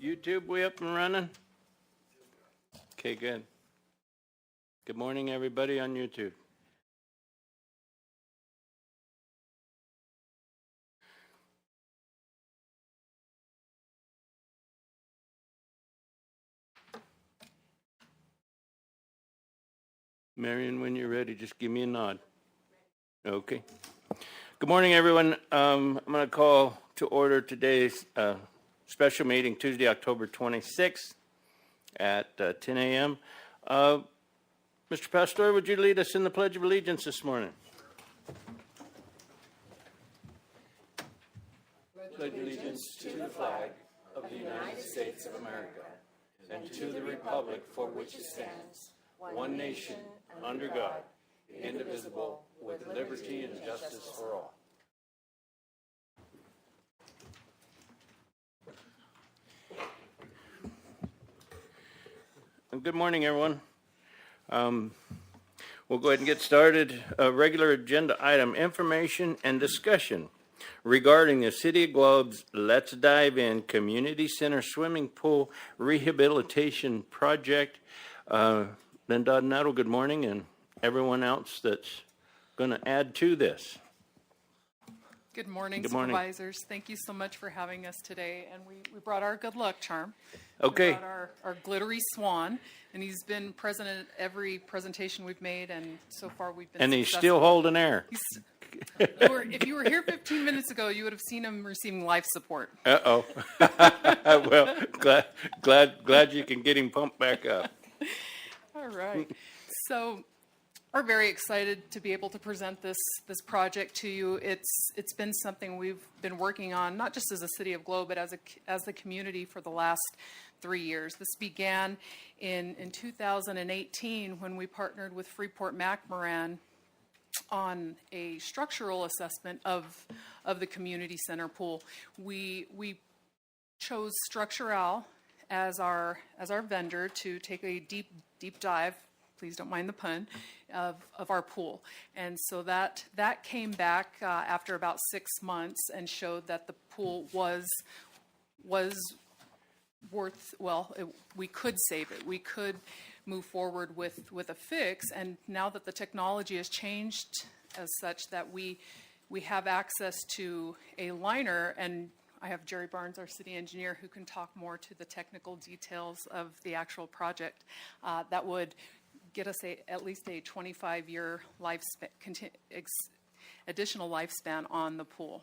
YouTube, we up and running? Okay, good. Good morning, everybody on YouTube. Marion, when you're ready, just give me a nod. Okay. Good morning, everyone. I'm going to call to order today's special meeting, Tuesday, October 26th at 10 a.m. Mr. Pastor, would you lead us in the Pledge of Allegiance this morning? Pledge allegiance to the flag of the United States of America and to the republic for which it stands, one nation, under God, indivisible, with liberty and justice for all. Good morning, everyone. We'll go ahead and get started. Regular agenda item, information and discussion regarding the City of Globe's Let's Dive In Community Center Swimming Pool Rehabilitation Project. Lynn Dodd-Nettle, good morning, and everyone else that's going to add to this. Good morning, supervisors. Thank you so much for having us today. And we brought our good luck charm. Okay. We brought our glittery swan, and he's been present at every presentation we've made, and so far we've been And successful. he's still holding air. If you were here 15 minutes ago, you would have seen him receiving life support. Uh-oh. Well, glad you can get him pumped back up. All right. So we're very excited to be able to present this project to you. It's been something we've been working on, not just as a City of Globe, but as the community for the last 3 years. This began in 2018 when we partnered with Freeport-McMoRan on a structural assessment of the community center pool. We chose Structural as our vendor to take a deep dive, please don't mind the pun, of our pool. And so that came back after about 6 months and showed that the pool was worth, we could save it. We could move forward with a fix. And now that the technology has changed as such that we have access to a liner, and I have Jerry Barnes, our city engineer, who can talk more to the technical details of the actual project. That would get us at least a 25-year lifespan, additional lifespan on the pool.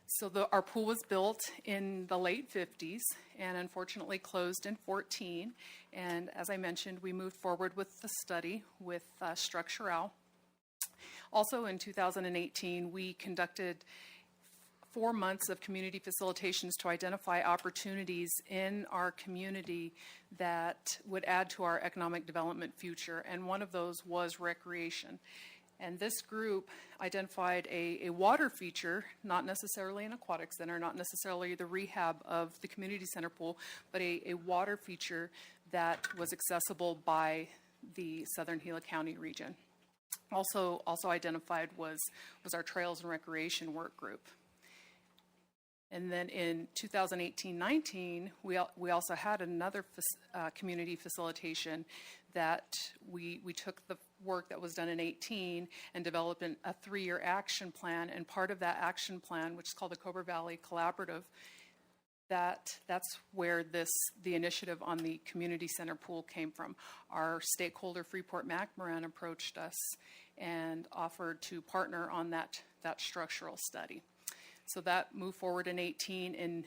So our pool was built in the late 50s and unfortunately closed in 14. And as I mentioned, we moved forward with the study with Structural. Also in 2018, we conducted 4 months of community facilitations to identify opportunities in our community that would add to our economic development future. And one of those was recreation. And this group identified a water feature, not necessarily an aquatic center, not necessarily the rehab of the community center pool, but a water feature that was accessible by the Southern Gila County region. Also identified was our Trails and Recreation Work Group. And then in 2018-19, we also had another community facilitation that we took the work that was done in 18 and developed a 3-year action plan. And part of that action plan, which is called the Cobra Valley Collaborative, that's where the initiative on the community center pool came from. Our stakeholder Freeport-McMoRan approached us and offered to partner on that structural study. So that moved forward in 18.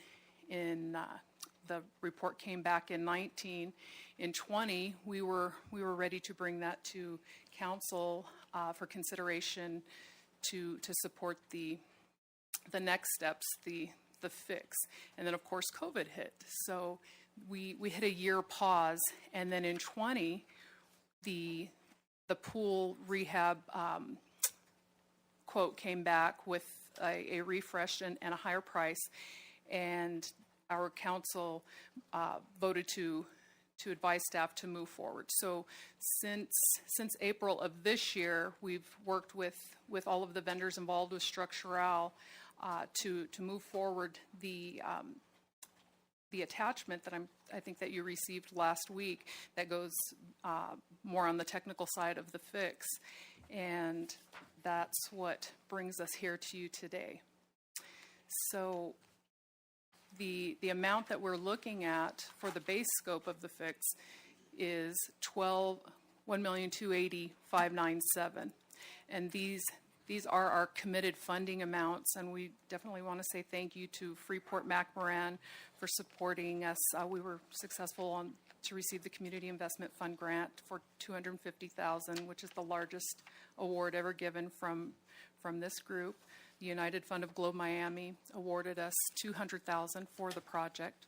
The report came back in 19. In 20, we were ready to bring that to council for consideration to support the next steps, the fix. And then of course COVID hit. So we hit a year pause, and then in 20, the pool rehab quote came back with a refreshed and a higher price, and our council voted to advise staff to move forward. So since April of this year, we've worked with all of the vendors involved with Structural to move forward the the attachment that I think that you received last week that goes more on the technical side of the fix. And that's what brings us here to you today. So the amount that we're looking at for the base scope of the fix is $1,280,597. And these are our committed funding amounts, and we definitely want to say thank you to Freeport-McMoran for supporting us. We were successful to receive the Community Investment Fund grant for $250,000, which is the largest award ever given from this group. The United Fund of Globe Miami awarded us $200,000 for the project.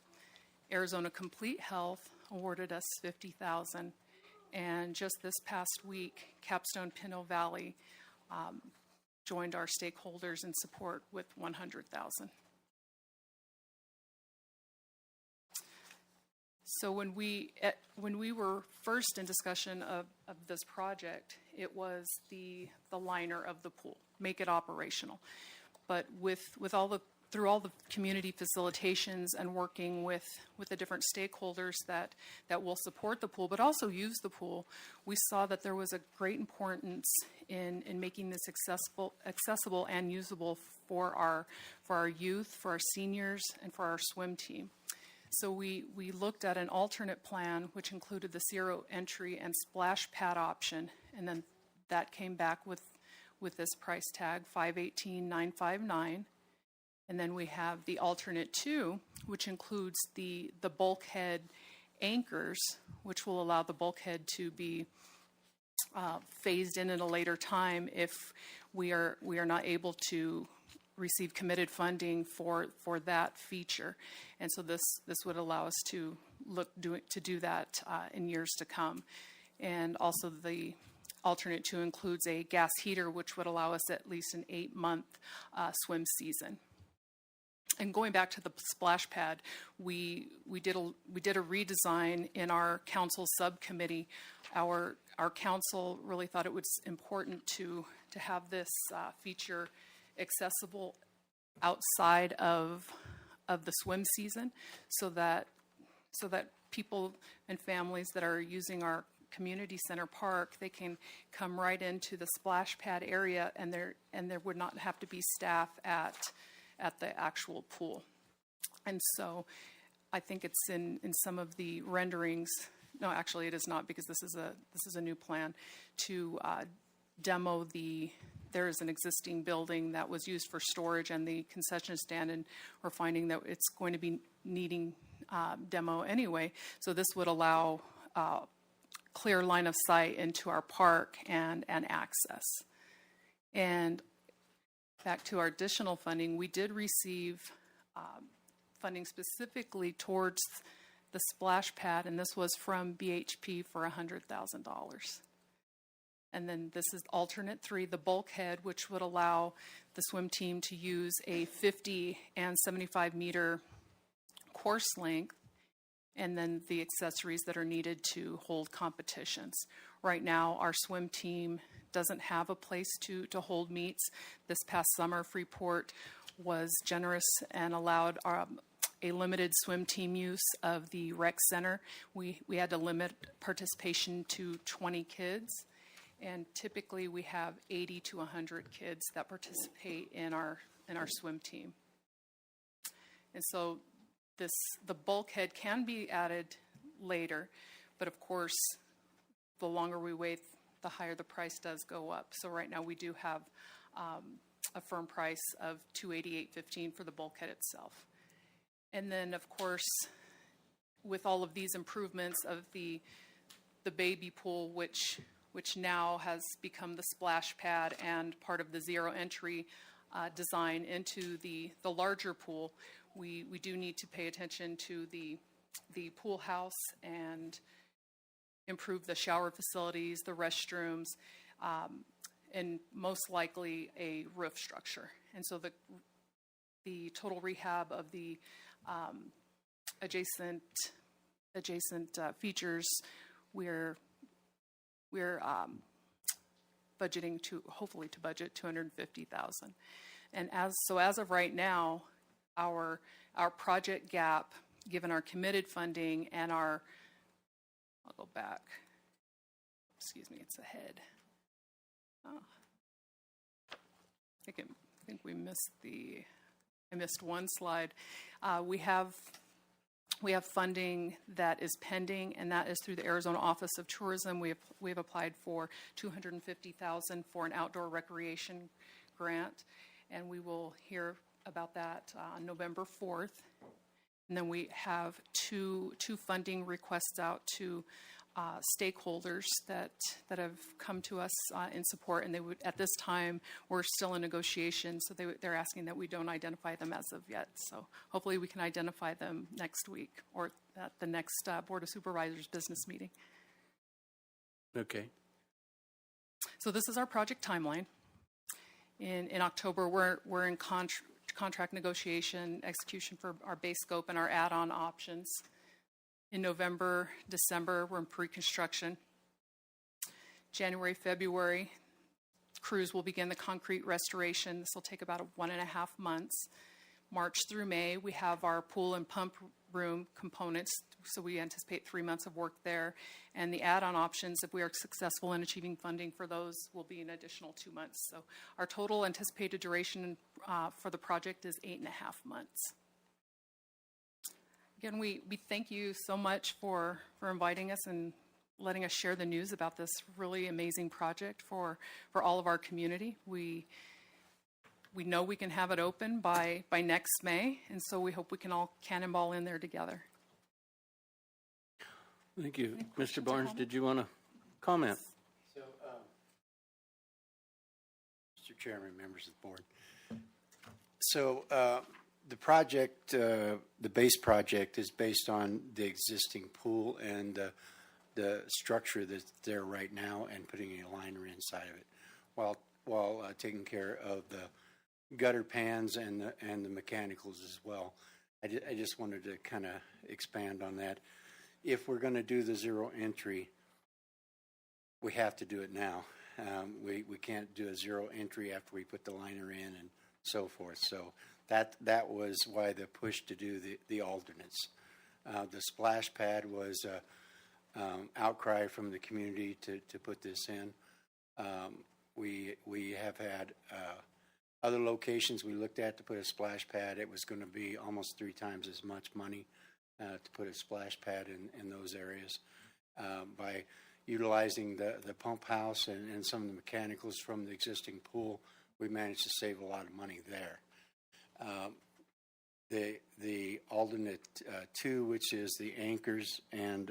Arizona Complete Health awarded us $50,000, and just this past week, Capstone Pinot Valley joined our stakeholders in support with $100,000. So when we were first in discussion of this project, it was the liner of the pool, make it operational. But through all the community facilitations and working with the different stakeholders that will support the pool, but also use the pool, we saw that there was a great importance in making this accessible and usable for our youth, for our seniors, and for our swim team. So we looked at an alternate plan, which included the zero entry and splash pad option, and then that came back with this price tag, $518,959. And then we have the alternate 2, which includes the bulkhead anchors, which will allow the bulkhead to be phased in at a later time if we are not able to receive committed funding for that feature. And so this would allow us to do that in years to come. And also the alternate 2 includes a gas heater, which would allow us at least an 8-month swim season. And going back to the splash pad, we did a redesign in our council subcommittee. Our council really thought it was important to have this feature accessible outside of the swim season, so that people and families that are using our community center park, they can come right into the splash pad area, and there would not have to be staff at the actual pool. And so I think it's in some of the renderings. No, actually it is not, because this is a new plan to demo there is an existing building that was used for storage and the concession stand, and we're finding that it's going to be needing demo anyway. So this would allow clear line of sight into our park and access. And back to our additional funding, we did receive funding specifically towards the splash pad, and this was from BHP for $100,000. And then this is alternate 3, the bulkhead, which would allow the swim team to use a 50 and 75 meter course length, and then the accessories that are needed to hold competitions. Right now, our swim team doesn't have a place to hold meets. This past summer, Freeport was generous and allowed a limited swim team use of the rec center. We had to limit participation to 20 kids, and typically we have 80 to 100 kids that participate in our swim team. And so the bulkhead can be added later, but of course, the longer we wait, the higher the price does go up. So right now we do have a firm price of $288.15 for the bulkhead itself. And then of course, with all of these improvements of the baby pool, which now has become the splash pad and part of the zero entry design into the larger pool, we do need to pay attention to the pool house and improve the shower facilities, the restrooms, and most likely a roof structure. And so the total rehab of the adjacent features, we're budgeting hopefully to budget $250,000. And as of right now, our project gap given our committed funding and our, I'll go back. Excuse me, it's ahead. Oh. I think we missed I missed one slide. We have funding that is pending, and that is through the Arizona Office of Tourism. We have applied for $250,000 for an outdoor recreation grant, and we will hear about that on November 4th. And then we have two funding requests out to stakeholders that have come to us in support, and they would, at this time, we're still in negotiation, so they're asking that we don't identify them as of yet. So hopefully we can identify them next week or at the next Board of Supervisors business meeting. Okay. So this is our project timeline. In October, we're in contract negotiation, execution for our base scope and our add-on options. In November, December, we're in pre-construction. January, February, crews will begin the concrete restoration. This will take about 1.5 months. March through May, we have our pool and pump room components, so we anticipate 3 months of work there. And the add-on options, if we are successful in achieving funding for those, will be an additional 2 months. So our total anticipated duration for the project is 8.5 months. Again, we thank you so much for inviting us and letting us share the news about this really amazing project for all of our community. We know we can have it open by next May, and so we hope we can all cannonball in there together. Thank you. Mr. Barnes, did you want to comment? So, Mr. Chairman, members of the board. So, the project, the base project is based on the existing pool and the structure that's there right now and putting a liner inside of it while taking care of the gutter pans and the mechanicals as well. I just wanted to kind of expand on that. If we're going to do the zero entry, we have to do it now. We can't do a zero entry after we put the liner in and so forth. So that was why the push to do the alternates. The splash pad was outcry from the community to put this in. We have had other locations we looked at to put a splash pad. It was going to be almost 3 times as much money to put a splash pad in those areas. By utilizing the pump house and some of the mechanicals from the existing pool, we managed to save a lot of money there. The alternate 2, which is the anchors and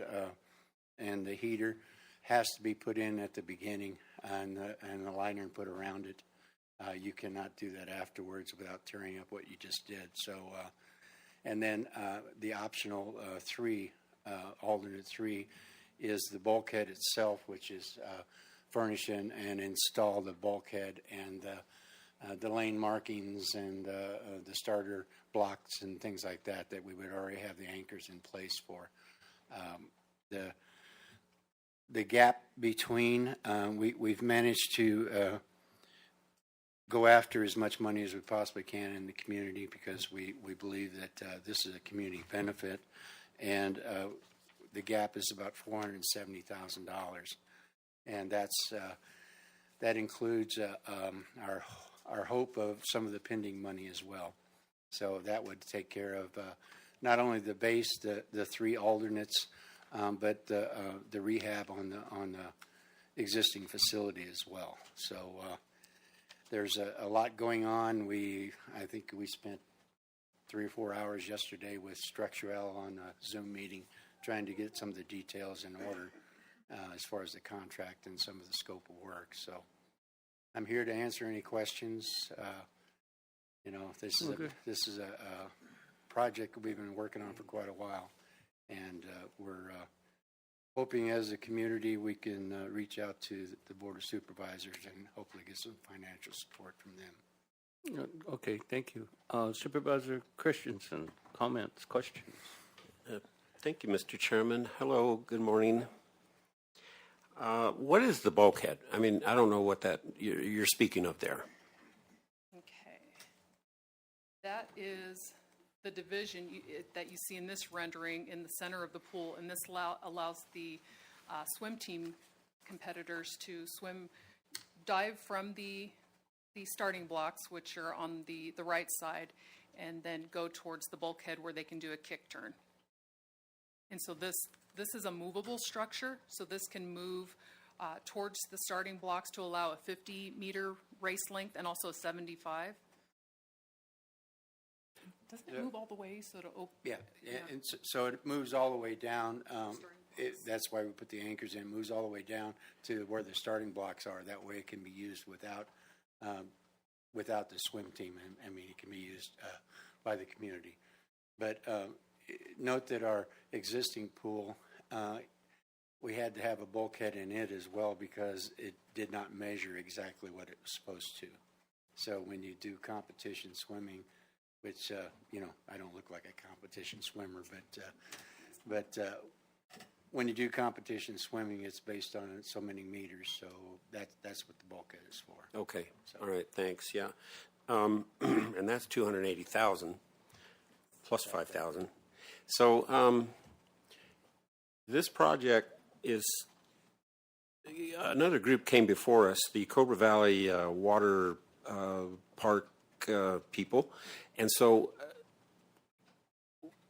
the heater, has to be put in at the beginning and the liner put around it. You cannot do that afterwards without tearing up what you just did. So, and then the optional 3, alternate 3, is the bulkhead itself, which is furnish and install the bulkhead and the lane markings and the starter blocks and things like that we would already have the anchors in place for. The gap between, we've managed to go after as much money as we possibly can in the community because we believe that this is a community benefit, and the gap is about $470,000, and that includes our hope of some of the pending money as well. So that would take care of not only the base, the 3 alternates, but the rehab on the existing facility as well. So there's a lot going on. I think we spent 3 or 4 hours yesterday with Structurel on a Zoom meeting trying to get some of the details in order as far as the contract and some of the scope of work. So I'm here to answer any questions. This is a project we've been working on for quite a while, and we're hoping as a community we can reach out to the Board of Supervisors and hopefully get some financial support from them. Okay, thank you. Supervisor Christensen, comments, questions? Thank you, Mr. Chairman. Hello, good morning. What is the bulkhead? I mean, I don't know what that you're speaking of there. Okay. That is the division that you see in this rendering in the center of the pool, and this allows the swim team competitors to dive from the starting blocks, which are on the right side, and then go towards the bulkhead where they can do a kick turn. And so this is a movable structure, so this can move towards the starting blocks to allow a 50-meter race length and also a 75. Doesn't it move all the way so to open? Yeah, and so it moves all the way down. That's why we put the anchors in. It moves all the way down to where the starting blocks are. That way it can be used without the swim team. I mean, it can be used by the community. But note that our existing pool, we had to have a bulkhead in it as well because it did not measure exactly what it was supposed to. So when you do competition swimming, which, I don't look like a competition swimmer, but when you do competition swimming, it's based on so many meters, so that's what the bulkhead is for. Okay, all right, thanks, yeah. And that's 280,000 plus 5,000. So this project is, another group came before us, the Cobra Valley Water Park people. And so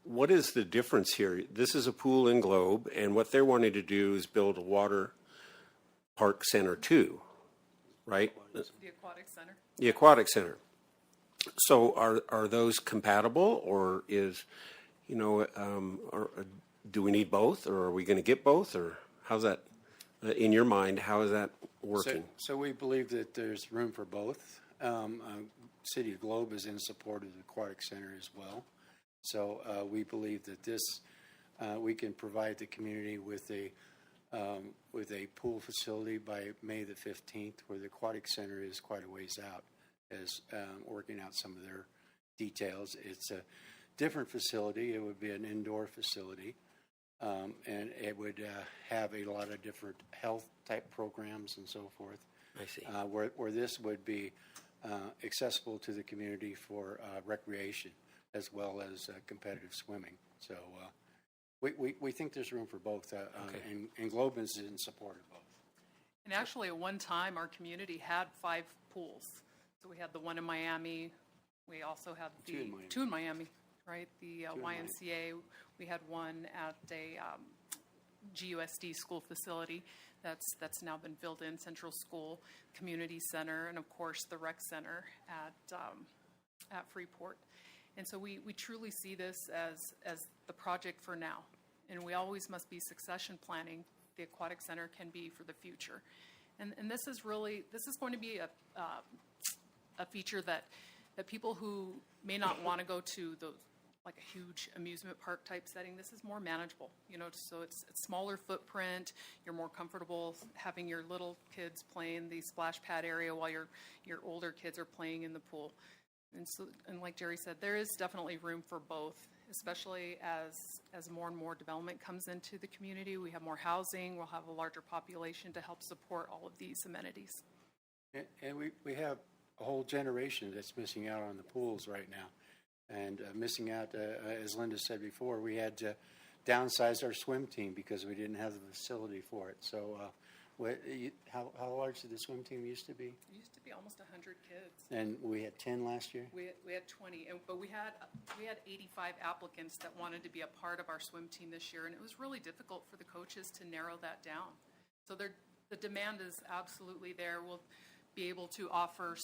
what is the difference here? This is a pool in Globe, and what they're wanting to do is build a water park center too, right? The aquatic center. The aquatic center. So are those compatible, or is, do we need both, or are we going to get both, or how's that, in your mind, how is that working? So we believe that there's room for both. City of Globe is in support of the aquatic center as well. So we believe that this, we can provide the community with a pool facility by May the 15th, where the aquatic center is quite a ways out, as working out some of their details. It's a different facility. It would be an indoor facility, and it would have a lot of different health type programs and so forth. I see. Where this would be accessible to the community for recreation as well as competitive swimming. So we think there's room for both, and Globe is in support of both. And actually, at one time, our community had 5 pools. So we had the one in Miami. We also had the two in Miami, right? The YMCA. We had one at a GUSD school facility that's now been filled in, Central School, Community Center, and of course the rec center at Freeport. And so we truly see this as the project for now. And we always must be succession planning. The aquatic center can be for the future. And this is going to be a feature that people who may not want to go to like a huge amusement park type setting, this is more manageable, so it's smaller footprint. You're more comfortable having your little kids play in the splash pad area while your older kids are playing in the pool. And like Jerry said, there is definitely room for both, especially as more and more development comes into the community. We have more housing, we'll have a larger population to help support all of these amenities. And we have a whole generation that's missing out on the pools right now. And missing out, as Linda said before, we had to downsize our swim team because we didn't have the facility for it. So how large did the swim team used to be? It used to be almost 100 kids. And we had 10 last year? We had 20, but we had 85 applicants that wanted to be a part of our swim team this year, and it was really difficult for the coaches to narrow that down. So the demand is absolutely there. We'll be able to offer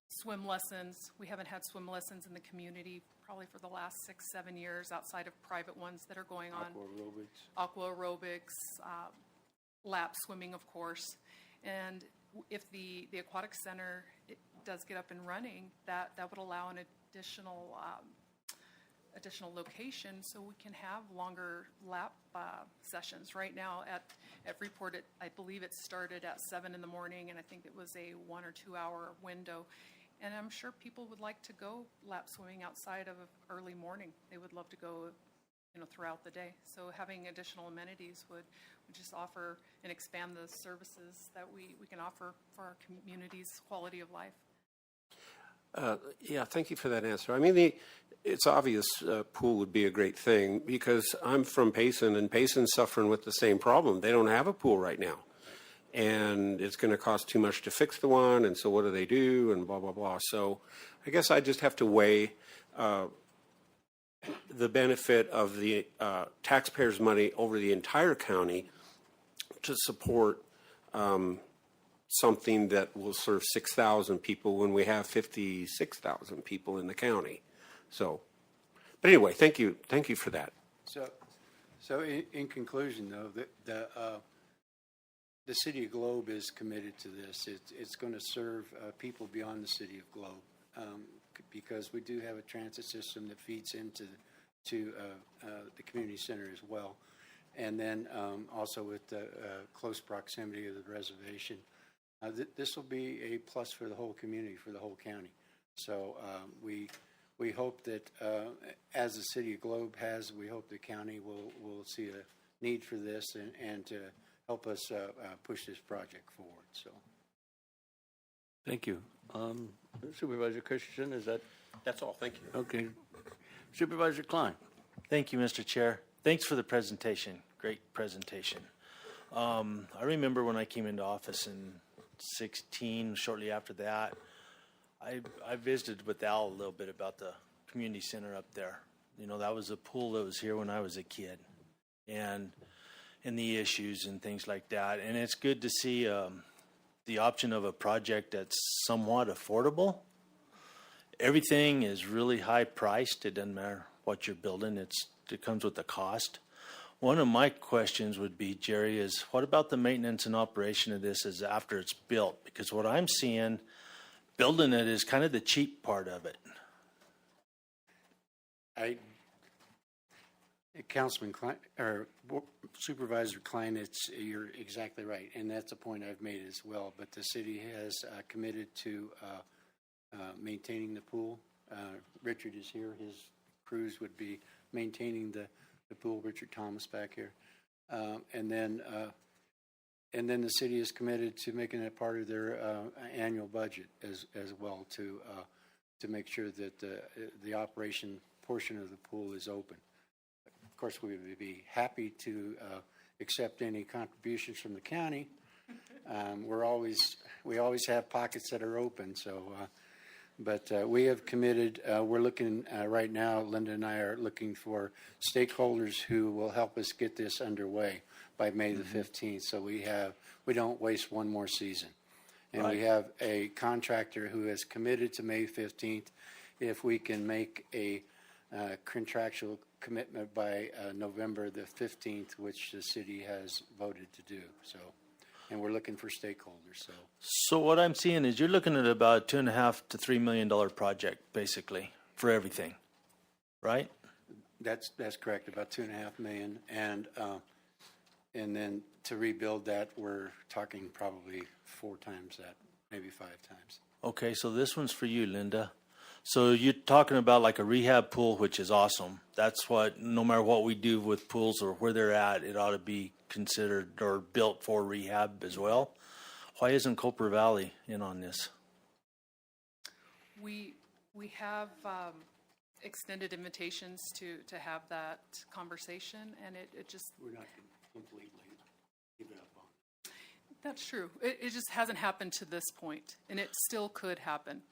swim lessons. We haven't had swim lessons in the community probably for the last 6-7 years outside of private ones that are going on. Aqua aerobics, lap swimming, of course. And if the aquatic center does get up and running, that would allow an additional location so we can have longer lap sessions. Right now at Freeport, I believe it started at 7 in the morning, and I think it was a 1 or 2 hour window. And I'm sure people would like to go lap swimming outside of early morning. They would love to go, throughout the day. So having additional amenities would just offer and expand the services that we can offer for our community's quality of life. Yeah, thank you for that answer. I mean, it's obvious pool would be a great thing because I'm from Payson, and Payson's suffering with the same problem. They don't have a pool right now. And it's going to cost too much to fix the one, and so what do they do, and blah, blah, blah. So I guess I just have to weigh the benefit of the taxpayers' money over the entire county to support something that will serve 6,000 people when we have 56,000 people in the county. So, but anyway, thank you for that. So in conclusion, though, the city of Globe is committed to this. It's going to serve people beyond the city of Globe because we do have a transit system that feeds into the community center as well. And then also with the close proximity of the reservation, this will be a plus for the whole community, for the whole county. So we hope that as the city of Globe has, we hope the county will see a need for this and to help us push this project forward. So, Thank you. Supervisor Christensen, is that That's all. Thank you. okay? Supervisor Klein. Thank you, Mr. Chair. Thanks for the presentation. Great presentation. I remember when I came into office in 16, shortly after that, I visited with Al a little bit about the community center up there. You know, that was a pool that was here when I was a kid, and the issues and things like that. And it's good to see the option of a project that's somewhat affordable. Everything is really high priced. It doesn't matter what you're building. It comes with a cost. One of my questions would be, Jerry, is what about the maintenance and operation of this is after it's built? Because what I'm seeing, building it is kind of the cheap part of it. Councilman Klein, or Supervisor Klein, you're exactly right, and that's a point I've made as well. But the city has committed to maintaining the pool. Richard is here; his crews would be maintaining the pool. Richard Thomas back here, and then the city is committed to making that part of their annual budget as well to make sure that the operation portion of the pool is open. Of course, we would be happy to accept any contributions from the county. We always have pockets that are open. So, but we have committed. We're looking right now. Linda and I are looking for stakeholders who will help us get this underway by May the 15th. So we don't waste one more season, and Right. we have a contractor who has committed to May 15th. If we can make a contractual commitment by November the 15th, which the city has voted to do. So, and we're looking for stakeholders. So what I'm seeing is you're looking at about $2.5 to $3 million project, basically, for everything, right? That's correct. About $2.5 million, and then to rebuild that, we're talking probably 4 times that, maybe 5 times. Okay, so this one's for you, Linda. So you're talking about like a rehab pool, which is awesome. That's what, no matter what we do with pools or where they're at, it ought to be considered or built for rehab as well. Why isn't Copper Valley in on this? We have extended invitations to have that conversation, and it just, We're not going to completely give it up on. that's true. It just hasn't happened to this point, and it still could happen.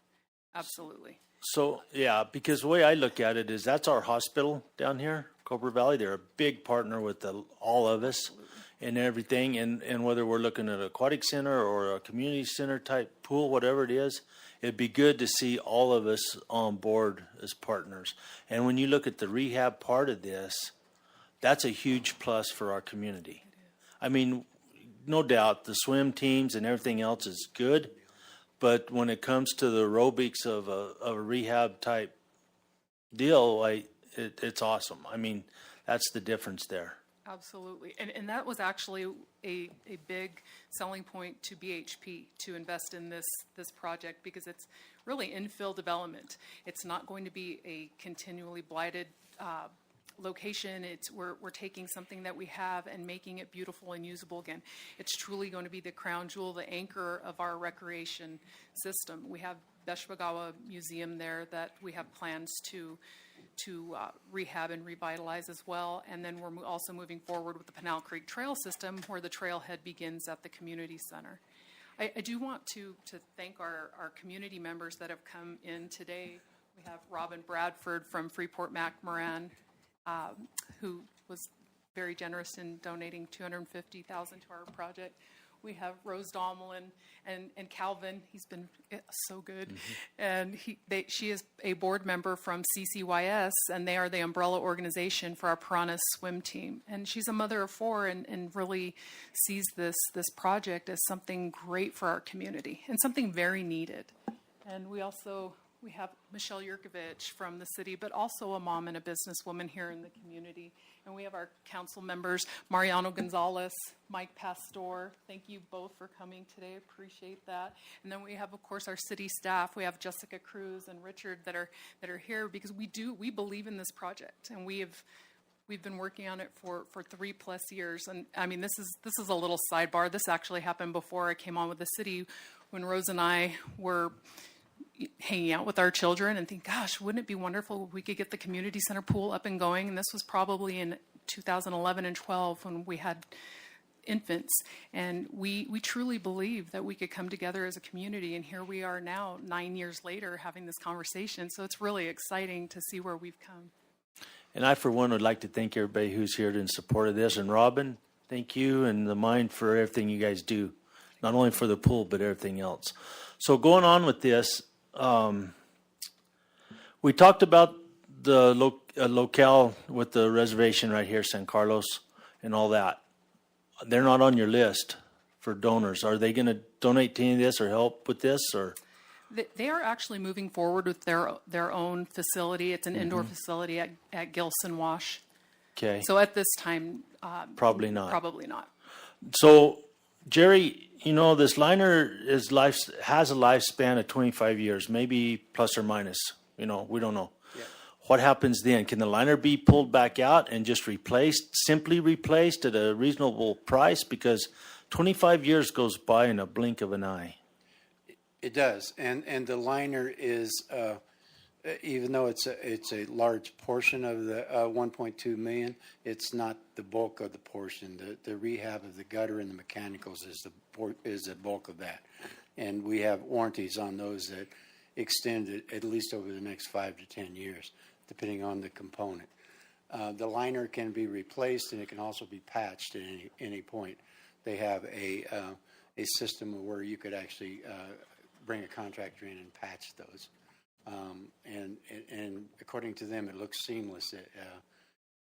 Absolutely. So, yeah, because the way I look at it is that's our hospital down here, Copper Valley. They're a big partner with all of us and everything. And whether we're looking at an aquatic center or a community center type pool, whatever it is, it'd be good to see all of us on board as partners. And when you look at the rehab part of this, that's a huge plus for our community. I mean, no doubt the swim teams and everything else is good. But when it comes to the aerobics of a rehab type deal, it's awesome. I mean, that's the difference there. Absolutely. And that was actually a big selling point to BHP to invest in this project, because it's really infill development. It's not going to be a continually blighted location. We're taking something that we have and making it beautiful and usable again. It's truly going to be the crown jewel, the anchor of our recreation system. We have Beshwagawa Museum there that we have plans to rehab and revitalize as well. And then we're also moving forward with the Pinal Creek Trail System, where the trailhead begins at the community center. I do want to thank our community members that have come in today. We have Robin Bradford from Freeport McMoran, who was very generous in donating $250,000 to our project. We have Rose Dommelin and Calvin. He's been so good. And she is a board member from CCYS, and they are the umbrella organization for our Piranha swim team. And she's a mother of four and really sees this project as something great for our community and something very needed. And we have Michelle Yurkovich from the city, but also a mom and a businesswoman here in the community. And we have our council members, Mariano Gonzalez, Mike Pastor. Thank you both for coming today. Appreciate that. And then we have, of course, our city staff. We have Jessica Cruz and Richard that are here because we believe in this project, and we've been working on it for 3+ years. And I mean, this is a little sidebar. This actually happened before I came on with the city, when Rose and I were hanging out with our children and think, gosh, wouldn't it be wonderful if we could get the community center pool up and going? And this was probably in 2011 and 12 when we had infants. And we truly believe that we could come together as a community. And here we are now, 9 years later, having this conversation. So it's really exciting to see where we've come. And I, for one, would like to thank everybody who's here in support of this. And Robin, thank you and the Mind for everything you guys do, not only for the pool, but everything else. So going on with this, we talked about the locale with the reservation right here, San Carlos, and all that. They're not on your list for donors. Are they going to donate to any of this or help with this, or? They are actually moving forward with their own facility. It's an indoor facility at Gilson Wash. Okay. So at this time, Probably not. Probably not. So, Jerry, this liner has a lifespan of 25 years, maybe plus or minus. We don't know. Yeah. What happens then? Can the liner be pulled back out and just simply replaced at a reasonable price? Because 25 years goes by in a blink of an eye. It does, and the liner is, even though it's a large portion of the 1.2 million, it's not the bulk of the portion. The rehab of the gutter and the mechanicals is the bulk of that, and we have warranties on those that extend at least over the next 5 to 10 years, depending on the component. The liner can be replaced, and it can also be patched at any point. They have a system where you could actually bring a contractor in and patch those. And according to them, it looks seamless,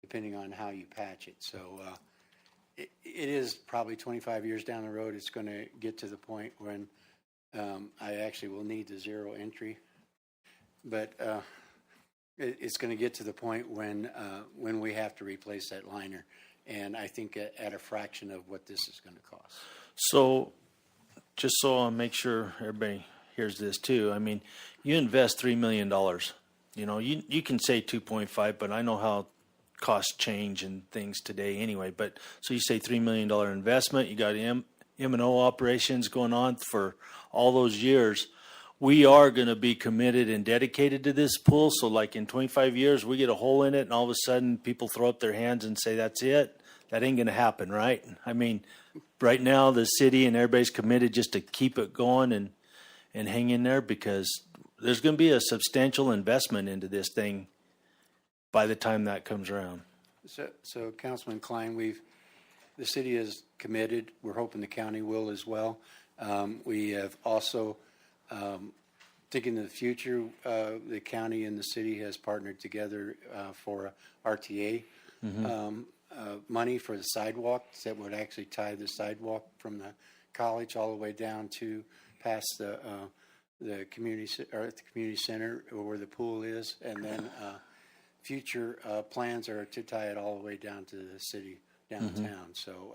depending on how you patch it. So it is probably 25 years down the road. It's going to get to the point when I actually will need the zero entry, but it's going to get to the point when we have to replace that liner, and I think at a fraction of what this is going to cost. So, just so I'll make sure everybody hears this too. I mean, you invest $3 million. You can say 2.5, but I know how costs change and things today anyway. But so you say $3 million investment. You got M&O operations going on for all those years. We are going to be committed and dedicated to this pool. So like in 25 years, we get a hole in it and all of a sudden people throw up their hands and say, that's it. That ain't going to happen, right? I mean, right now the city and everybody's committed just to keep it going and hang in there, because there's going to be a substantial investment into this thing by the time that comes around. So Councilman Klein, the city is committed. We're hoping the county will as well. We have also, thinking of the future, the county and the city has partnered together for RTA money for the sidewalks that would actually tie the sidewalk from the college all the way down to past the community center where the pool is, and then future plans are to tie it all the way down to the city downtown. So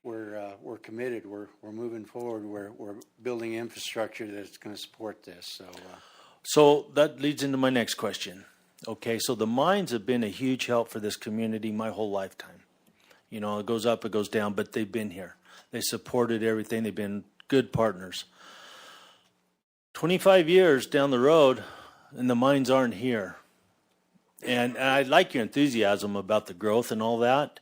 we're committed. We're moving forward. We're building infrastructure that's going to support this. So that leads into my next question. Okay, so the mines have been a huge help for this community my whole lifetime. It goes up, it goes down, but they've been here. They supported everything. They've been good partners. 25 years down the road and the mines aren't here. And I like your enthusiasm about the growth and all that.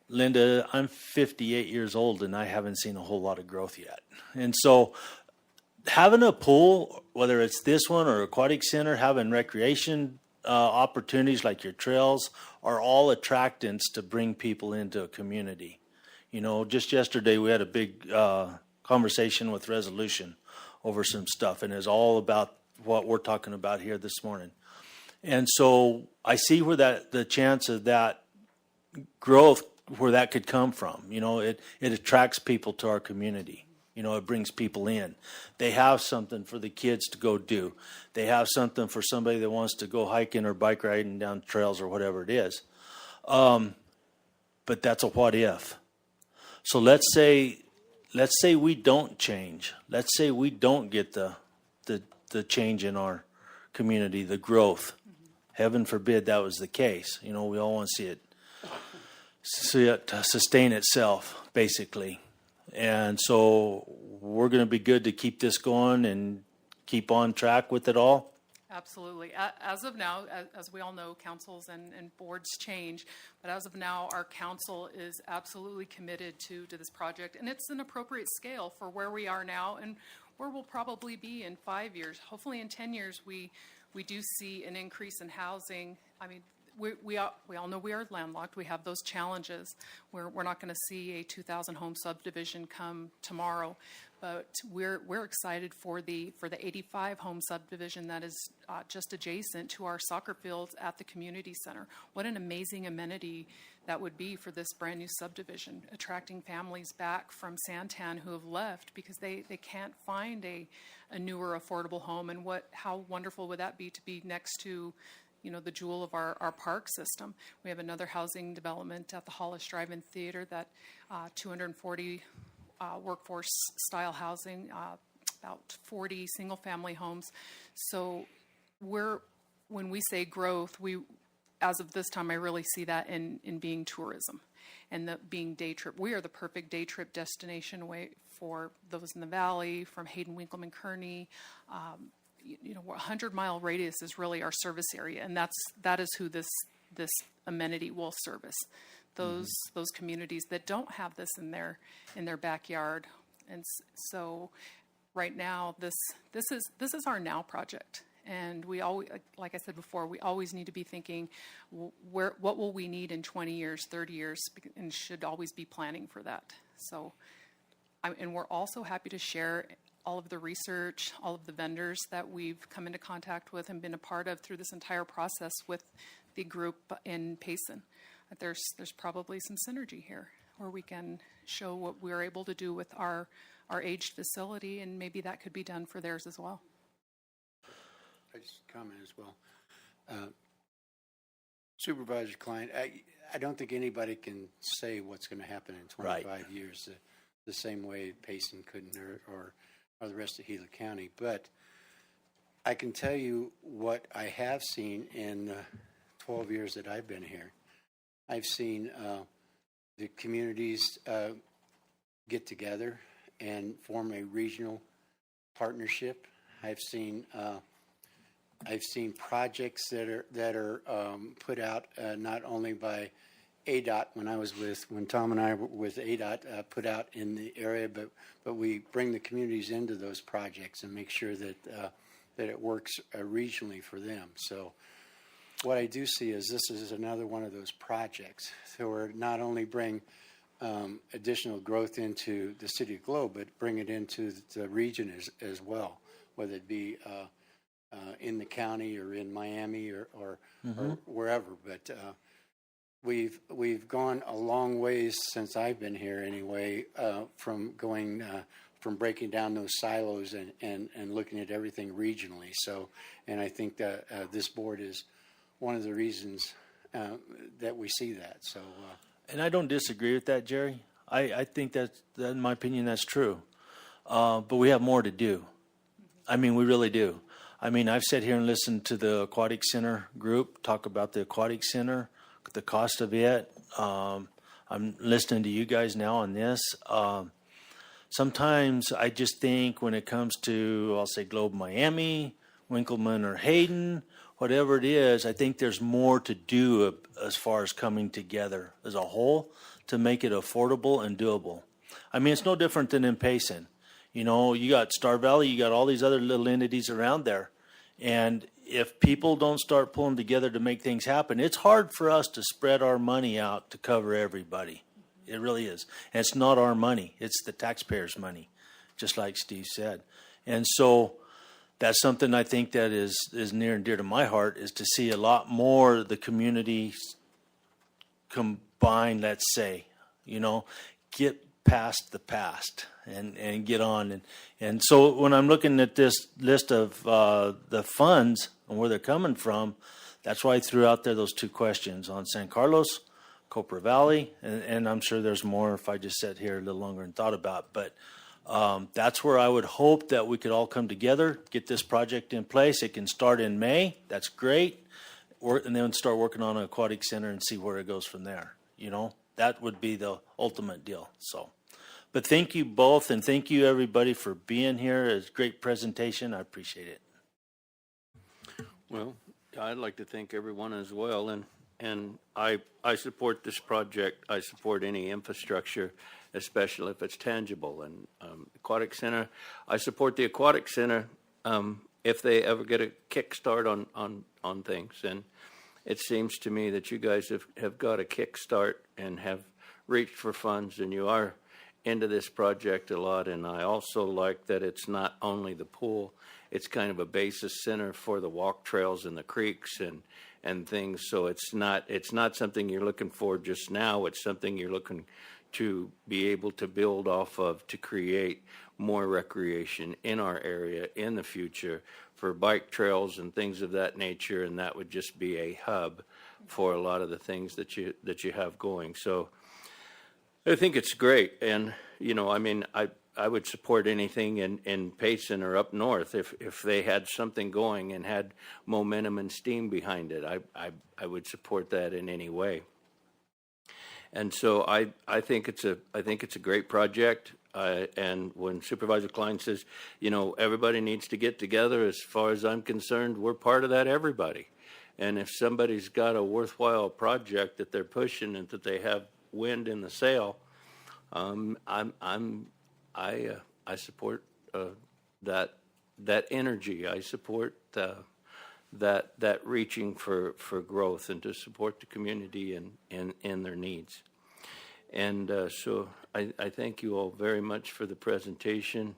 Linda, I'm 58 years old and I haven't seen a whole lot of growth yet. And so having a pool, whether it's this one or aquatic center, having recreation opportunities like your trails are all attractants to bring people into a community. You know, just yesterday we had a big conversation with Resolution over some stuff, and it's all about what we're talking about here this morning. And so I see where the chance of that growth, where that could come from. You know, it attracts people to our community. You know, it brings people in. They have something for the kids to go do. They have something for somebody that wants to go hiking or bike riding down trails or whatever it is. But that's a what if. So let's say we don't change. Let's say we don't get the change in our community, the growth. Heaven forbid that was the case. You know, we all want to see it sustain itself, basically. And so we're going to be good to keep this going and keep on track with it all. Absolutely. As of now, as we all know, councils and boards change, but as of now, our council is absolutely committed to this project, and it's an appropriate scale for where we are now and where we'll probably be in 5 years. Hopefully in 10 years, we do see an increase in housing. I mean, we all know we are landlocked. We have those challenges. We're not going to see a 2,000 home subdivision come tomorrow, but we're excited for the 85 home subdivision that is just adjacent to our soccer fields at the community center. What an amazing amenity that would be for this brand new subdivision, attracting families back from Santan who have left because they can't find a newer affordable home. And how wonderful would that be to be next to, you know, the jewel of our park system. We have another housing development at the Hollis Drive-In Theater, that 240 workforce style housing, about 40 single family homes. So when we say growth, as of this time, I really see that in being tourism and being day trip. We are the perfect day trip destination for those in the valley, from Hayden, Winkleman, Kearney. You know, 100-mile radius is really our service area, and that is who this amenity will service. Those communities that don't have this in their backyard. And so right now this is our now project, and we always, like I said before, we always need to be thinking what will we need in 20 years, 30 years, and should always be planning for that. So and we're also happy to share all of the research, all of the vendors that we've come into contact with and been a part of through this entire process with the group in Payson. There's probably some synergy here where we can show what we're able to do with our aged facility, and maybe that could be done for theirs as well. I just comment as well. Supervisor Klein, I don't think anybody can say what's going to happen in 25 years the same way Payson couldn't or the rest of Gila County. But I can tell you what I have seen in the 12 years that I've been here. I've seen the communities get together and form a regional partnership. I've seen projects that are put out not only by ADOT when Tom and I were with ADOT, put out in the area, but we bring the communities into those projects and make sure that it works regionally for them. So what I do see is this is another one of those projects. So we're not only bring additional growth into the city of Globe, but bring it into the region as well, whether it be in the county or in Miami or wherever. But we've gone a long ways since I've been here anyway, from breaking down those silos and looking at everything regionally. So, and I think that this board is one of the reasons that we see that. So, and I don't disagree with that, Jerry. I think that in my opinion, that's true. But we have more to do. I mean, we really do. I mean, I've sat here and listened to the Aquatic Center group talk about the Aquatic Center, the cost of it. I'm listening to you guys now on this. sometimes I just think when it comes to, I'll say Globe Miami, Winkleman or Hayden, whatever it is, I think there's more to do as far as coming together as a whole to make it affordable and doable. I mean, it's no different than in Payson. You know, you got Star Valley, you got all these other little entities around there. And if people don't start pulling together to make things happen, it's hard for us to spread our money out to cover everybody. It really is. And it's not our money. It's the taxpayers' money, just like Steve said. And so that's something I think that is near and dear to my heart, is to see a lot more of the community combined, let's say, you know, get past the past and get on. And so when I'm looking at this list of the funds and where they're coming from, that's why I threw out there those two questions on San Carlos, Copra Valley, and I'm sure there's more if I just sat here a little longer and thought about. But that's where I would hope that we could all come together, get this project in place. It can start in May. That's great. And then start working on an aquatic center and see where it goes from there. You know, that would be the ultimate deal. So, but thank you both, and thank you everybody for being here. It's a great presentation. I appreciate it. Well, I'd like to thank everyone as well, and I support this project. I support any infrastructure, especially if it's tangible. And aquatic center, I support the aquatic center if they ever get a kickstart on things. And it seems to me that you guys have got a kickstart and have reached for funds, and you are into this project a lot. And I also like that it's not only the pool, it's kind of a basis center for the walk trails and the creeks and things. So it's not something you're looking for just now. It's something you're looking to be able to build off of to create more recreation in our area in the future for bike trails and things of that nature. And that would just be a hub for a lot of the things that you have going. So I think it's great. And, you know, I mean, I would support anything in Payson or up north if they had something going and had momentum and steam behind it. I would support that in any way. And so I think it's a great project. And when Supervisor Klein says, you know, everybody needs to get together, as far as I'm concerned, we're part of that everybody. And if somebody's got a worthwhile project that they're pushing and that they have wind in the sail, I support that energy. I support that reaching for growth and to support the community and their needs. And so I thank you all very much for the presentation.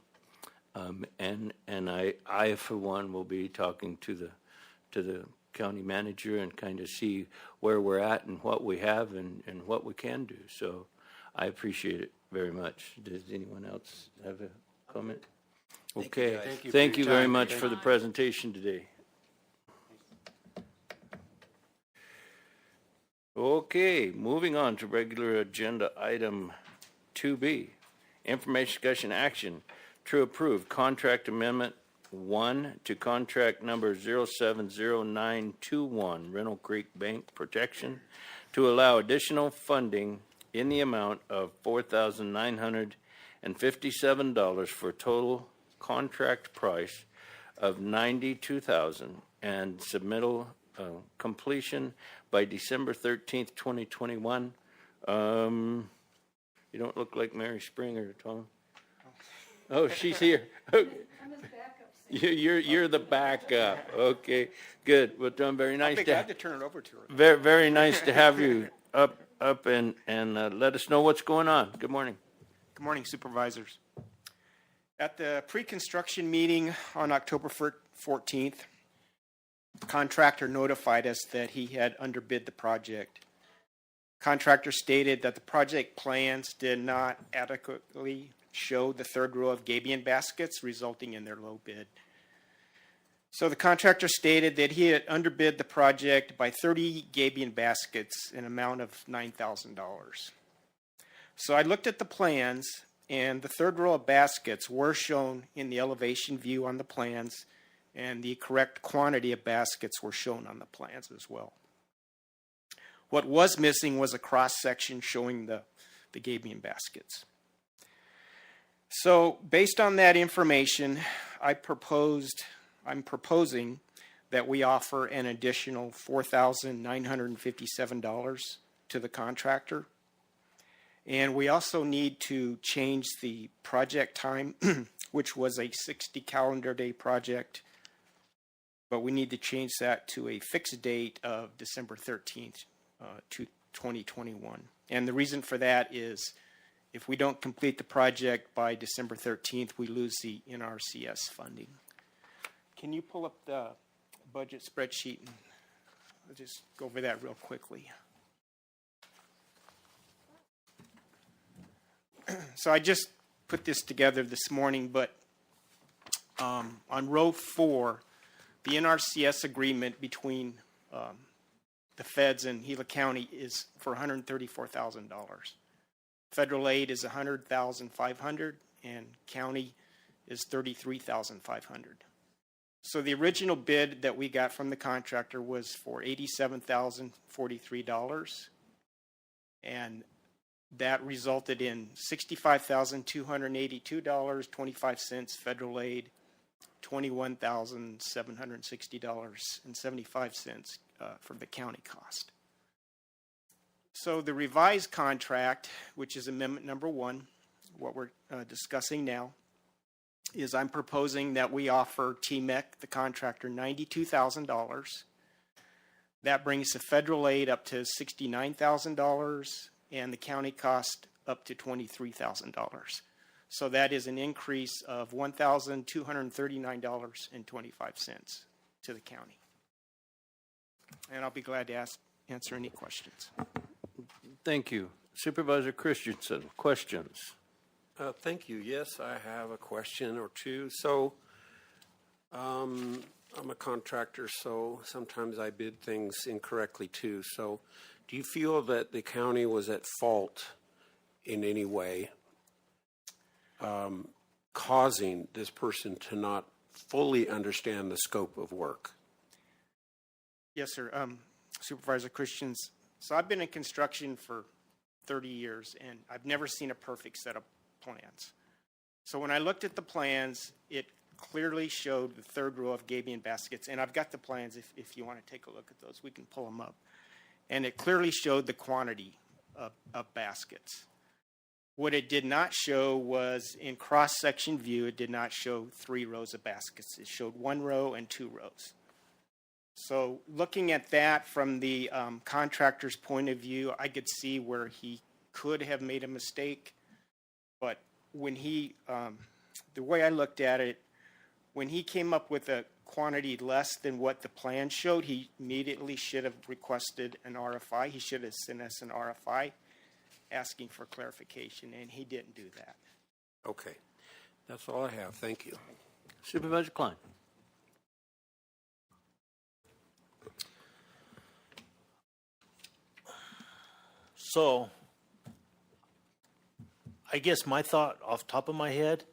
And I for one will be talking to the county manager and kind of see where we're at and what we have and what we can do. So I appreciate it very much. Does anyone else have a comment? Okay. Thank you very much for the presentation today. Okay, moving on to regular agenda item 2B, information discussion action to approve contract amendment 1 to contract number 070921 Rental Creek Bank Protection to allow additional funding in the amount of $4,957 for total contract price of $92,000 and submittal completion by December 13th, 2021. You don't look like Mary Springer, Tom. Oh, she's here. Okay. I'm his backup. You're the backup. Okay, good. Well, Tom, very nice I'll be glad to turn it over to her. Very, very nice to have you up and let us know what's going on. Good morning. Good morning, supervisors. At the pre-construction meeting on October 14th, the contractor notified us that he had underbid the project. Contractor stated that the project plans did not adequately show the third row of gabion baskets, resulting in their low bid. So the contractor stated that he had underbid the project by 30 gabion baskets, an amount of $9,000. So I looked at the plans, and the third row of baskets were shown in the elevation view on the plans, and the correct quantity of baskets were shown on the plans as well. What was missing was a cross-section showing the gabion baskets. So based on that information, I'm proposing that we offer an additional $4,957 to the contractor. And we also need to change the project time, which was a 60 calendar day project, but we need to change that to a fixed date of December 13th, 2021. And the reason for that is if we don't complete the project by December 13th, we lose the NRCS funding. Can you pull up the budget spreadsheet? And I'll just go over that real quickly. So I just put this together this morning, but on row 4, the NRCS agreement between the feds and Gila County is for $134,000. Federal aid is $100,500, and county is $33,500. So the original bid that we got from the contractor was for $87,043, and that resulted in $65,282.25 federal aid, $21,760.75 for the county cost. So the revised contract, which is amendment number 1, what we're discussing now, is I'm proposing that we offer TMEC, the contractor, $92,000. That brings the federal aid up to $69,000 and the county cost up to $23,000. So that is an increase of $1,239.25 to the county. And I'll be glad to answer any questions. Thank you. Supervisor Christensen, questions? Thank you. Yes, I have a question or two. So I'm a contractor, so sometimes I bid things incorrectly too. So do you feel that the county was at fault in any way causing this person to not fully understand the scope of work? Yes, sir. Supervisor Christians. So I've been in construction for 30 years, and I've never seen a perfect set of plans. So when I looked at the plans, it clearly showed the third row of gabion baskets, and I've got the plans if you want to take a look at those. We can pull them up. And it clearly showed the quantity of baskets. What it did not show was, in cross-section view, it did not show 3 rows of baskets. It showed 1 row and 2 rows. So looking at that from the contractor's point of view, I could see where he could have made a mistake. But when the way I looked at it, when he came up with a quantity less than what the plan showed, he immediately should have requested an RFI. He should have sent us an RFI asking for clarification, and he didn't do that. Okay. That's all I have. Thank you. Supervisor Klein. So, I guess my thought off the top of my head,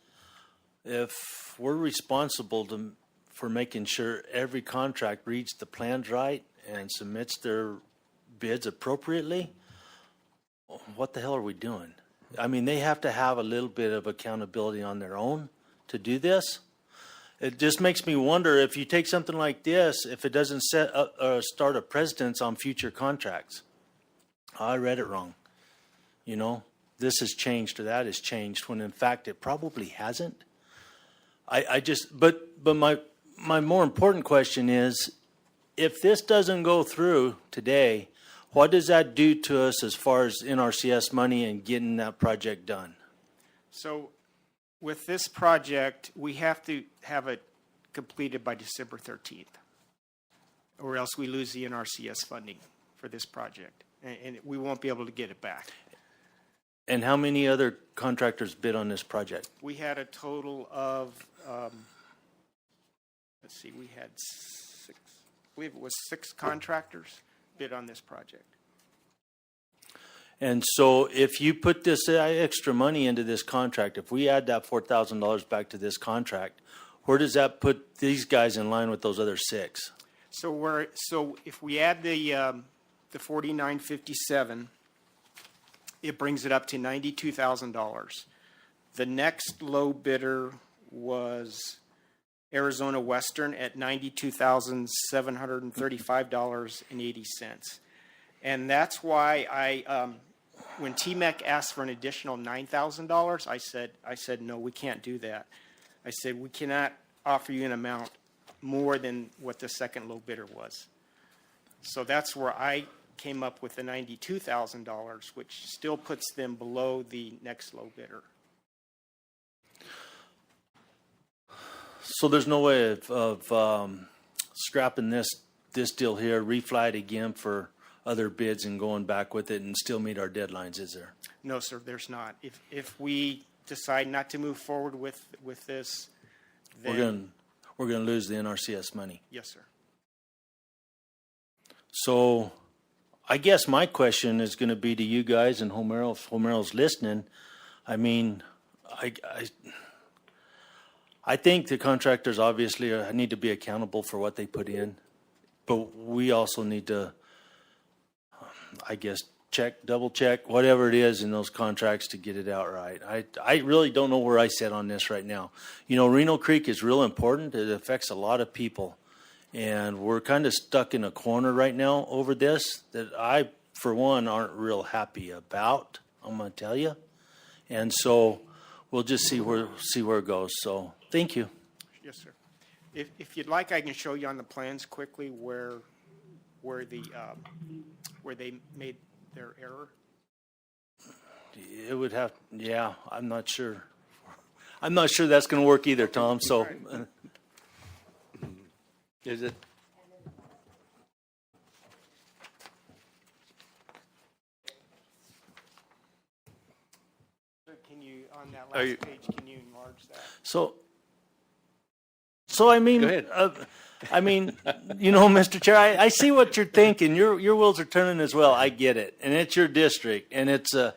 if we're responsible for making sure every contract reads the plans right and submits their bids appropriately, what the hell are we doing? I mean, they have to have a little bit of accountability on their own to do this. It just makes me wonder if you take something like this, if it doesn't start a precedence on future contracts. I read it wrong. You know, this has changed or that has changed when in fact it probably hasn't. But my more important question is, if this doesn't go through today, what does that do to us as far as NRCS money and getting that project done? So with this project, we have to have it completed by December 13th, or else we lose the NRCS funding for this project, and we won't be able to get it back. And how many other contractors bid on this project? We had a total of, we had 6, I believe it was 6 contractors bid on this project. And so if you put this extra money into this contract, if we add that $4,000 back to this contract, where does that put these guys in line with those other 6? So if we add the $49.57, it brings it up to $92,000. The next low bidder was Arizona Western at $92,735.80. And that's why when TMEC asked for an additional $9,000, I said, no, we can't do that. I said, we cannot offer you an amount more than what the second low bidder was. So that's where I came up with the $92,000, which still puts them below the next low bidder. So there's no way of scrapping this deal here, refly it again for other bids and going back with it and still meet our deadlines, is there? No, sir, there's not. If we decide not to move forward with this, then We're gonna lose the NRCS money. yes, sir. So I guess my question is going to be to you guys and Homero, if Homero's listening. I mean, I think the contractors obviously need to be accountable for what they put in, but we also need to, I guess, double check, whatever it is in those contracts to get it out right. I really don't know where I sit on this right now. You know, Reno Creek is real important. It affects a lot of people. And we're kind of stuck in a corner right now over this that I, for one, aren't real happy about, I'm going to tell you. And so we'll just see where it goes. So thank you. Yes, sir. If you'd like, I can show you on the plans quickly where they made their error. It would have, yeah, I'm not sure. I'm not sure that's going to work either, Tom. So Is it? Sir, can you, on that Are last you- page, can you enlarge that? So I mean, Go ahead. You know, Mr. Chair, I see what you're thinking. Your wheels are turning as well. I get it, and it's your district, and it's a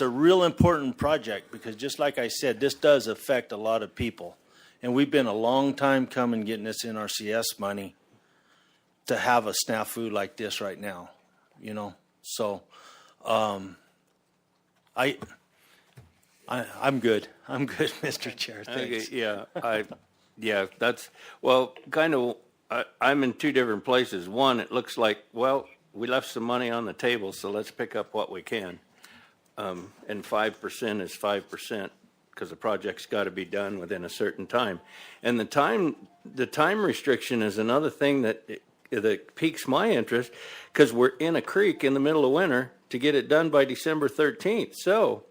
real important project because, just like I said, this does affect a lot of people, and we've been a long time coming getting this NRCS money to have a snafu like this right now. You know, so I'm good. I'm good, Mr. Chair. Thanks. Okay, yeah, that's, well, kind of, I'm in two different places. One, it looks like, well, we left some money on the table, so let's pick up what we can. And 5% is 5% because the project's got to be done within a certain time. And the time restriction is another thing that piques my interest because we're in a creek in the middle of winter to get it done by December 13th. So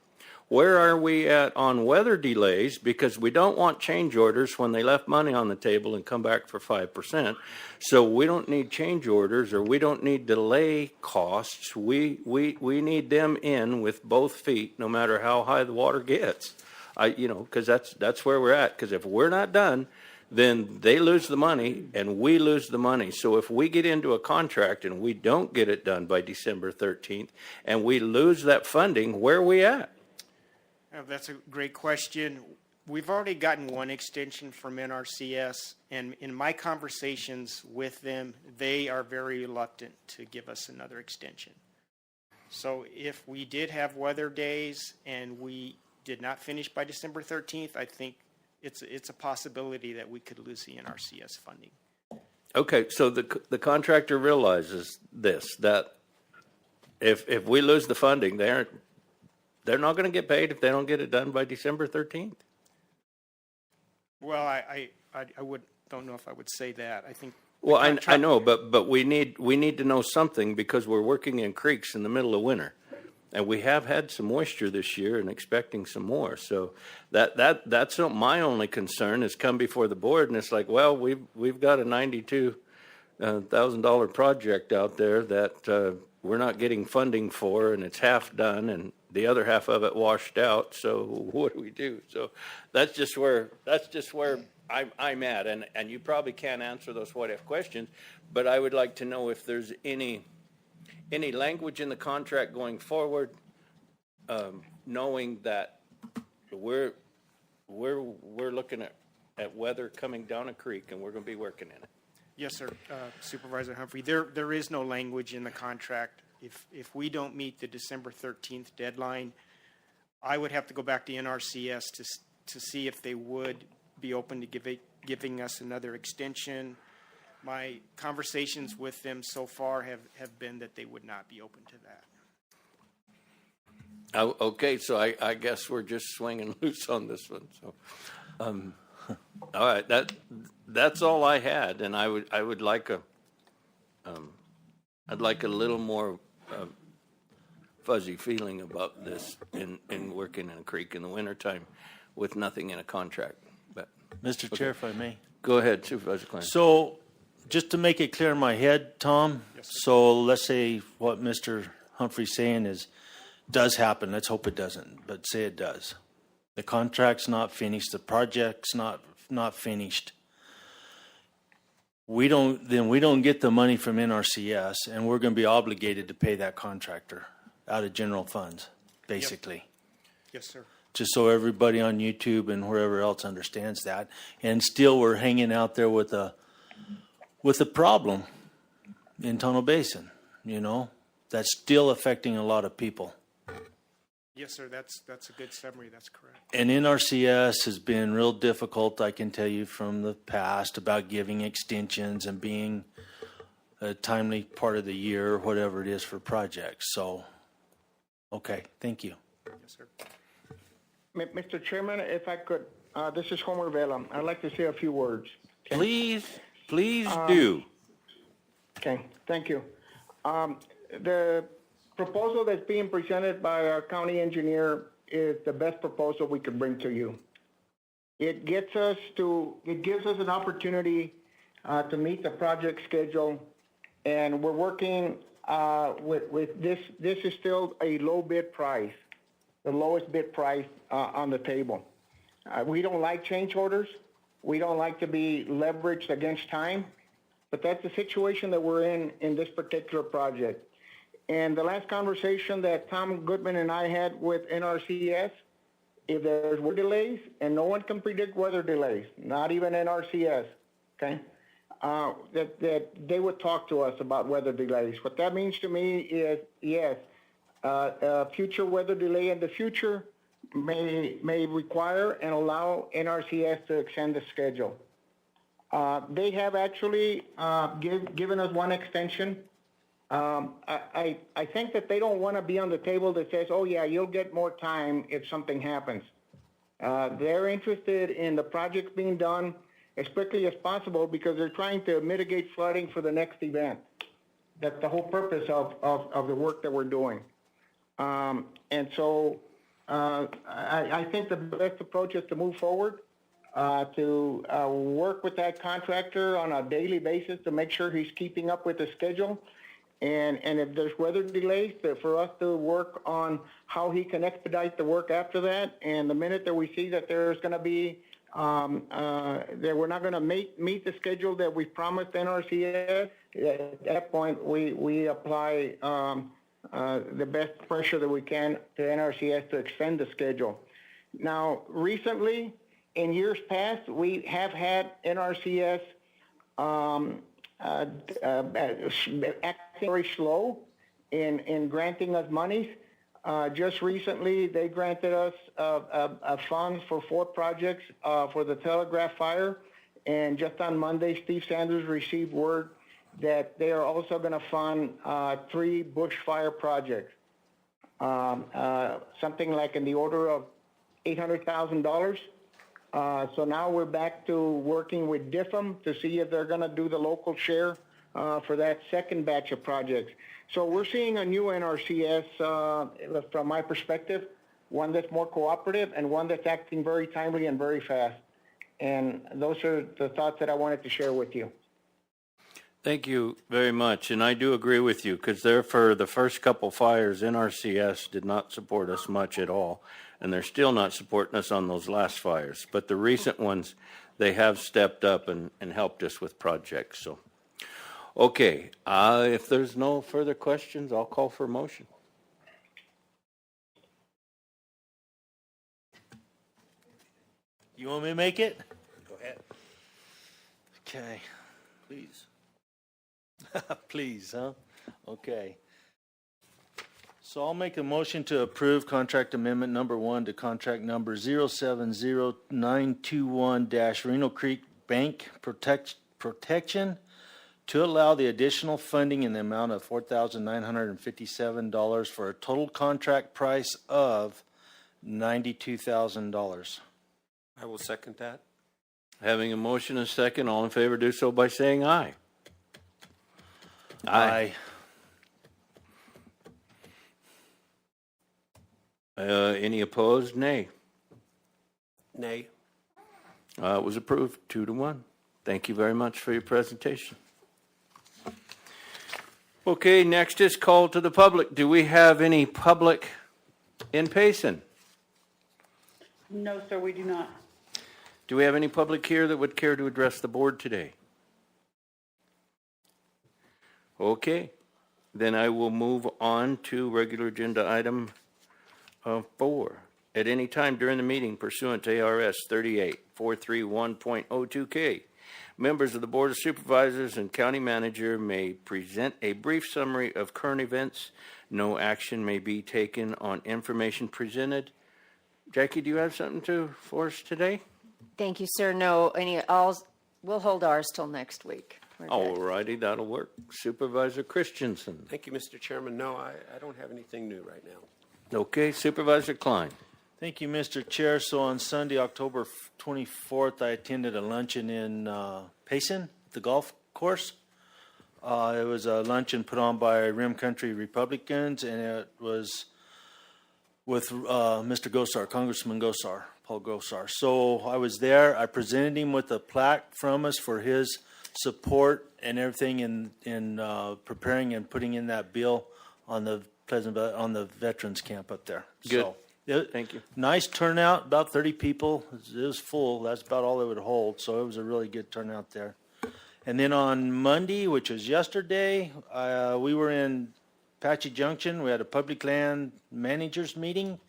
where are we at on weather delays? Because we don't want change orders when they left money on the table and come back for 5%. So we don't need change orders or we don't need delay costs. We need them in with both feet, no matter how high the water gets. Because that's where we're at. Because if we're not done, then they lose the money and we lose the money. So if we get into a contract and we don't get it done by December 13th and we lose that funding, where are we at? That's a great question. We've already gotten one extension from NRCS, and in my conversations with them, they are very reluctant to give us another extension. So if we did have weather days and we did not finish by December 13th, I think it's a possibility that we could lose the NRCS funding. Okay, so the contractor realizes this, that if we lose the funding, they're not going to get paid if they don't get it done by December 13th. Well, I don't know if I would say that. I think. Well, I know, but we need to know something because we're working in creeks in the middle of winter, and we have had some moisture this year and expecting some more. So that's my only concern is come before the board and it's like, well, we've got a $92,000 project out there that we're not getting funding for, and it's half done, and the other half of it washed out. So what do we do? So that's just where I'm at, and you probably can't answer those what if questions, but I would like to know if there's any language in the contract going forward, knowing that we're looking at weather coming down a creek and we're going to be working in it. Yes, sir, Supervisor Humphrey. There is no language in the contract. If we don't meet the December 13th deadline, I would have to go back to NRCS to see if they would be open to giving us another extension. My conversations with them so far have been that they would not be open to that. Oh, okay, so I guess we're just swinging loose on this one. So, all right, that's all I had, and I would like I'd like a little more fuzzy feeling about this in working in a creek in the wintertime with nothing in a contract. But Mr. Chair, if I may. go ahead, Supervisor Klein. So, just to make it clear in my head, Tom, so let's say what Mr. Humphrey's saying does happen. Let's hope it doesn't, but say it does. The contract's not finished. The project's not finished. We don't get the money from NRCS, and we're going to be obligated to pay that contractor out of general funds, basically. Yes, sir. Just so everybody on YouTube and wherever else understands that. And still, we're hanging out there with a problem in Tunnel Basin. That's still affecting a lot of people. Yes, sir. That's a good summary. That's correct. And NRCS has been real difficult, I can tell you from the past, about giving extensions and being a timely part of the year, whatever it is for projects. So, okay, thank you. Yes, sir. Mr. Chairman, if I could, this is Homer Vela. I'd like to say a few words. Please do. Okay, thank you. The proposal that's being presented by our county engineer is the best proposal we could bring to you. It gives us an opportunity to meet the project schedule, and we're working with this. This is still a low bid price, the lowest bid price on the table. We don't like change orders. We don't like to be leveraged against time, but that's the situation that we're in this particular project. And the last conversation that Tom Goodman and I had with NRCS, if there's weather delays, and no one can predict weather delays, not even NRCS, okay, that they would talk to us about weather delays. What that means to me is, yes, future weather delay in the future may require and allow NRCS to extend the schedule. They have actually given us one extension. I think that they don't want to be on the table that says, oh yeah, you'll get more time if something happens. They're interested in the project being done as quickly as possible because they're trying to mitigate flooding for the next event. That's the whole purpose of the work that we're doing. And so I think the best approach is to move forward, to work with that contractor on a daily basis to make sure he's keeping up with the schedule. And if there's weather delays, for us to work on how he can expedite the work after that. And the minute that we see that there's going to be, that we're not going to meet the schedule that we promised NRCS, at that point we apply the best pressure that we can to NRCS to extend the schedule. Now, recently, in years past, we have had NRCS acting very slow in granting us monies. Just recently, they granted us a fund for 4 projects for the Telegraph fire. And just on Monday, Steve Sanders received word that they are also going to fund 3 bushfire projects, something like in the order of $800,000. So now we're back to working with DIFM to see if they're going to do the local share for that second batch of projects. So we're seeing a new NRCS, from my perspective, one that's more cooperative and one that's acting very timely and very fast. And those are the thoughts that I wanted to share with you. Thank you very much. And I do agree with you because for the first couple fires, NRCS did not support us much at all. And they're still not supporting us on those last fires. But the recent ones, they have stepped up and helped us with projects. So, okay, if there's no further questions, I'll call for a motion. You want me to make it? Go ahead. Okay. Please. Please, huh? Okay. So I'll make a motion to approve contract amendment number 1 to contract number 070921-Reno Creek Bank Protection to allow the additional funding in the amount of $4,957 for a total contract price of $92,000. I will second that. Having a motion and a second, all in favor do so by saying aye. Aye. Any opposed? Nay. Nay. It was approved 2-1. Thank you very much for your presentation. Okay, next is call to the public. Do we have any public in Payson? No, sir, we do not. Do we have any public here that would care to address the board today? Okay, then I will move on to regular agenda item 4. At any time during the meeting pursuant to ARS 38431.02K, members of the Board of Supervisors and County Manager may present a brief summary of current events. No action may be taken on information presented. Jackie, do you have something for us today? Thank you, sir. No, we'll hold ours till next week. We're good. All righty, that'll work. Supervisor Christensen. Thank you, Mr. Chairman. No, I don't have anything new right now. Okay, Supervisor Klein. Thank you, Mr. Chair. So on Sunday, October 24th, I attended a luncheon in Payson, the golf course. It was a luncheon put on by Rim Country Republicans, and it was with Mr. Gosar, Congressman Gosar, Paul Gosar. So I was there. I presented him with a plaque from us for his support and everything in preparing and putting in that bill on the veterans camp up there. Good. So, Thank you. Nice turnout, about 30 people. It was full. That's about all it would hold. So it was a really good turnout there. And then on Monday, which was yesterday, we were in Apache Junction. We had a public land managers meeting.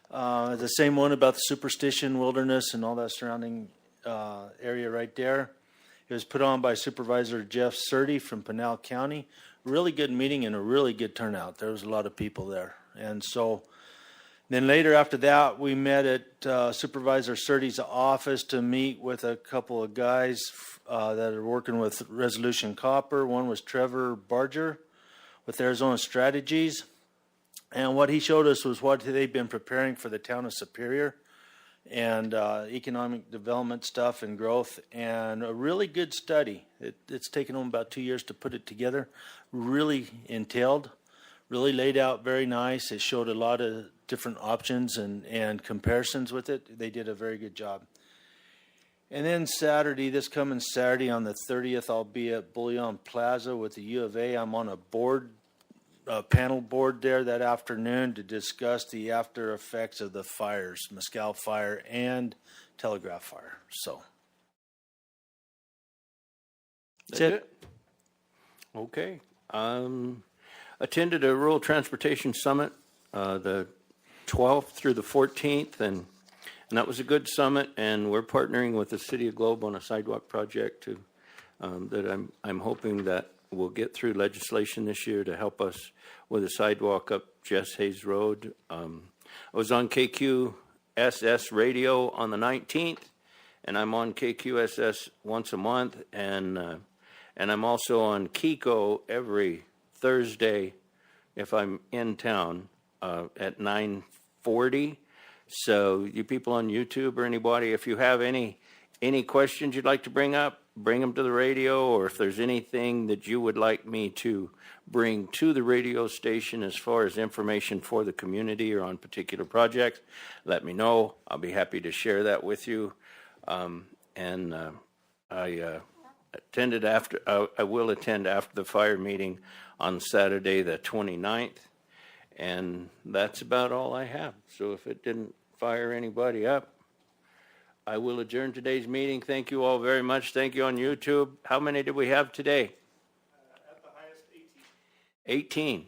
The same one about the superstition, wilderness, and all that surrounding area right there. It was put on by Supervisor Jeff Surdy from Pinal County. Really good meeting and a really good turnout. There was a lot of people there. And so then later after that, we met at Supervisor Surdy's office to meet with a couple of guys that are working with Resolution Copper. One was Trevor Barger with Arizona Strategies. And what he showed us was what they've been preparing for the town of Superior and economic development stuff and growth, and a really good study. It's taken them about 2 years to put it together. Really entailed, really laid out very nice. It showed a lot of different options and comparisons with it. They did a very good job. And then Saturday, this coming Saturday on the 30th, I'll be at Bullion Plaza with the U of A. I'm on a panel board there that afternoon to discuss the after effects of the fires, Mescal fire and Telegraph fire. So that's it. Okay. Attended a rural transportation summit the 12th through the 14th, and that was a good summit. And we're partnering with the City of Globe on a sidewalk project that I'm hoping that we'll get through legislation this year to help us with a sidewalk up Jess Hayes Road. I was on KQSS radio on the 19th, and I'm on KQSS once a month, and I'm also on Kiko every Thursday if I'm in town at 9:40. So you people on YouTube or anybody, if you have any questions you'd like to bring up, bring them to the radio, or if there's anything that you would like me to bring to the radio station as far as information for the community or on particular projects, let me know. I'll be happy to share that with you. I will attend after the fire meeting on Saturday the 29th, and that's about all I have. So if it didn't fire anybody up, I will adjourn today's meeting. Thank you all very much. Thank you on YouTube. How many did we have today? At the highest, 18.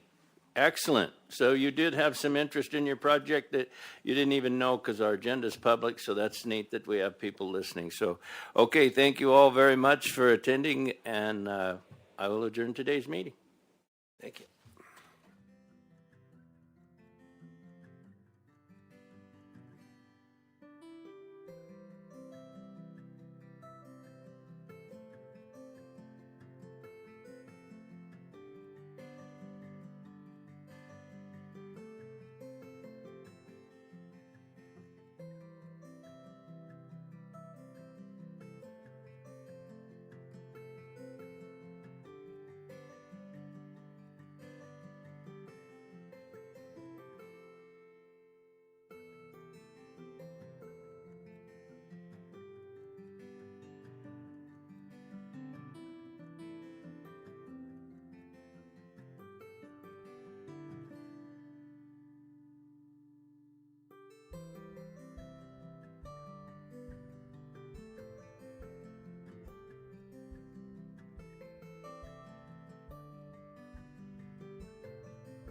Excellent. So you did have some interest in your project that you didn't even know because our agenda is public, so that's neat that we have people listening. So, okay, thank you all very much for attending, and I will adjourn today's meeting. Thank you.